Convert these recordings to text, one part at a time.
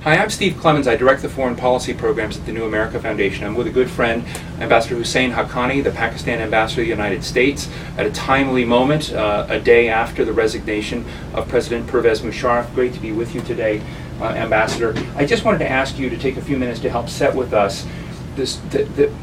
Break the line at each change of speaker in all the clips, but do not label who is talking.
Hi, I'm Steve Clemons. I direct the foreign policy programs at the New America Foundation. I'm with a good friend, Ambassador Husain Haqqani, the Pakistan ambassador to the United States, at a timely moment, a day after the resignation of President Pervez Musharaf. Great to be with you today, Ambassador. I just wanted to ask you to take a few minutes to help set with us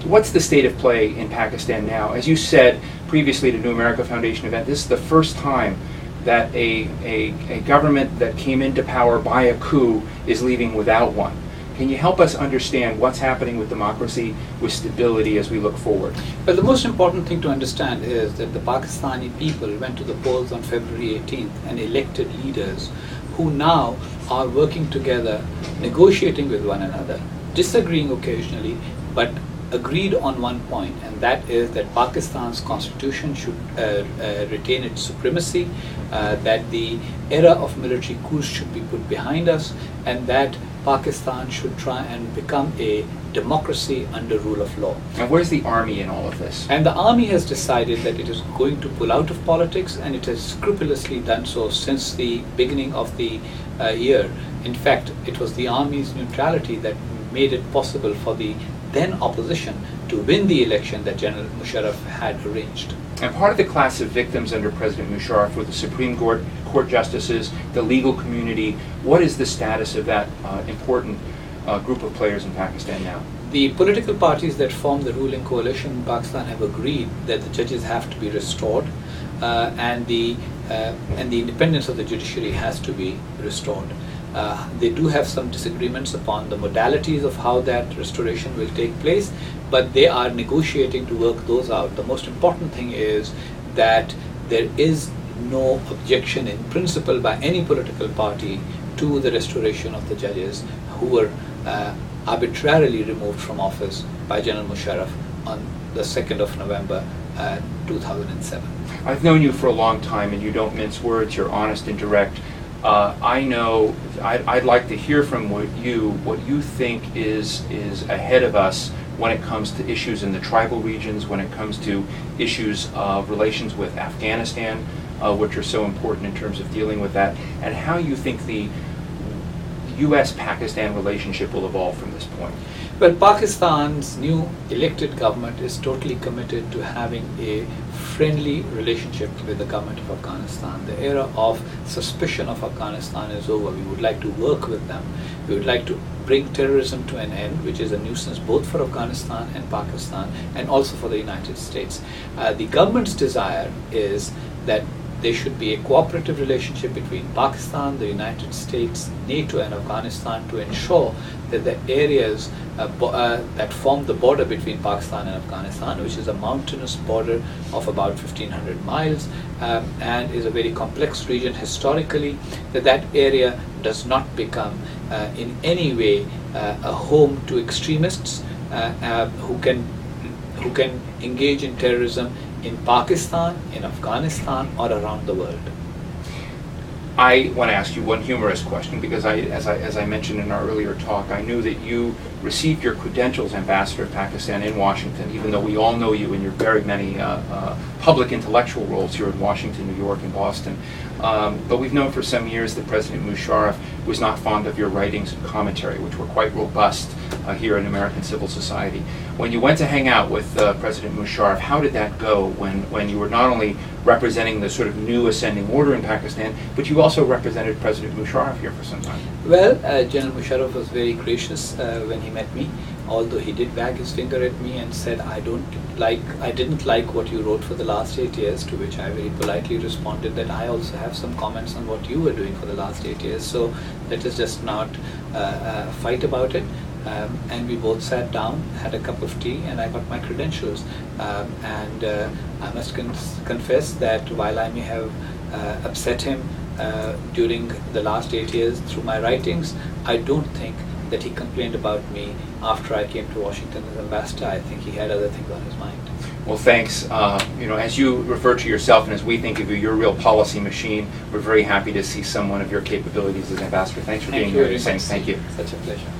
what's the state of play in Pakistan now. As you said previously to New America Foundation event, this is the first time that a government that came into power by a coup is leaving without one. Can you help us understand what's happening with democracy, with stability as we look forward?
Well, the most important thing to understand is that the Pakistani people went to the polls on February 18th and elected leaders who now are working together, negotiating with one another, disagreeing occasionally, but agreed on one point, and that is that Pakistan's constitution should retain its supremacy, that the era of military coups should be put behind us, and that Pakistan should try and become a democracy under rule of law.
And where's the army in all of this?
And the army has decided that it is going to pull out of politics, and it has scrupulously done so since the beginning of the year. In fact, it was the army's neutrality that made it possible for the then opposition to win the election that General Musharaf had arranged.
And part of the class of victims under President Musharaf were the Supreme Court justices, the legal community. What is the status of that important group of players in Pakistan now?
The political parties that form the ruling coalition in Pakistan have agreed that the judges have to be restored, and the independence of the judiciary has to be restored. They do have some disagreements upon the modalities of how that restoration will take place, but they are negotiating to work those out. The most important thing is that there is no objection in principle by any political party to the restoration of the judges who were arbitrarily removed from office by General Musharaf on the 2nd of November 2007.
I've known you for a long time, and you don't mince words. You're honest and direct. I know I'd like to hear from what you think is ahead of us when it comes to issues in the tribal regions, when it comes to issues of relations with Afghanistan, which are so important in terms of dealing with that, and how you think the U.S.-Pakistan relationship will evolve from this point.
Well, Pakistan's new elected government is totally committed to having a friendly relationship with the government of Afghanistan. The era of suspicion of Afghanistan is over. We would like to work with them. We would like to bring terrorism to an end, which is a nuisance both for Afghanistan and Pakistan, and also for the United States. The government's desire is that there should be a cooperative relationship between Pakistan, the United States, NATO, and Afghanistan to ensure that the areas that form the border between Pakistan and Afghanistan, which is a mountainous border of about 1,500 miles and is a very complex region historically, that area does not become in any way a home to extremists who can engage in terrorism in Pakistan, in Afghanistan, or around the world.
I want to ask you one humorous question because, as I mentioned in our earlier talk, I knew that you received your credentials, Ambassador of Pakistan, in Washington, even though we all know you in your very many public intellectual roles here in Washington, New York, and Boston. But we've known for some years that President Musharaf was not fond of your writings and commentary, which were quite robust here in American civil society. When you went to hang out with President Musharaf, how did that go when you were not only representing the sort of new ascending order in Pakistan, but you also represented President Musharaf here for some time?
Well, General Musharaf was very gracious when he met me, although he did wag his finger at me and said, I didn't like what you wrote for the last 8 years, to which I very politely responded that I also have some comments on what you were doing for the last 8 years, so let us just not fight about it. And we both sat down, had a cup of tea, and I got my credentials. And I must confess that while I may have upset him during the last 8 years through my writings, I don't think that he complained about me after I came to Washington as ambassador. I think he had other things on his mind.
Well, thanks. As you refer to yourself and as we think of you, you're a real policy machine. We're very happy to see someone of your capabilities as ambassador. Thanks for being here.
Thank you.
Thank you.
Such a pleasure.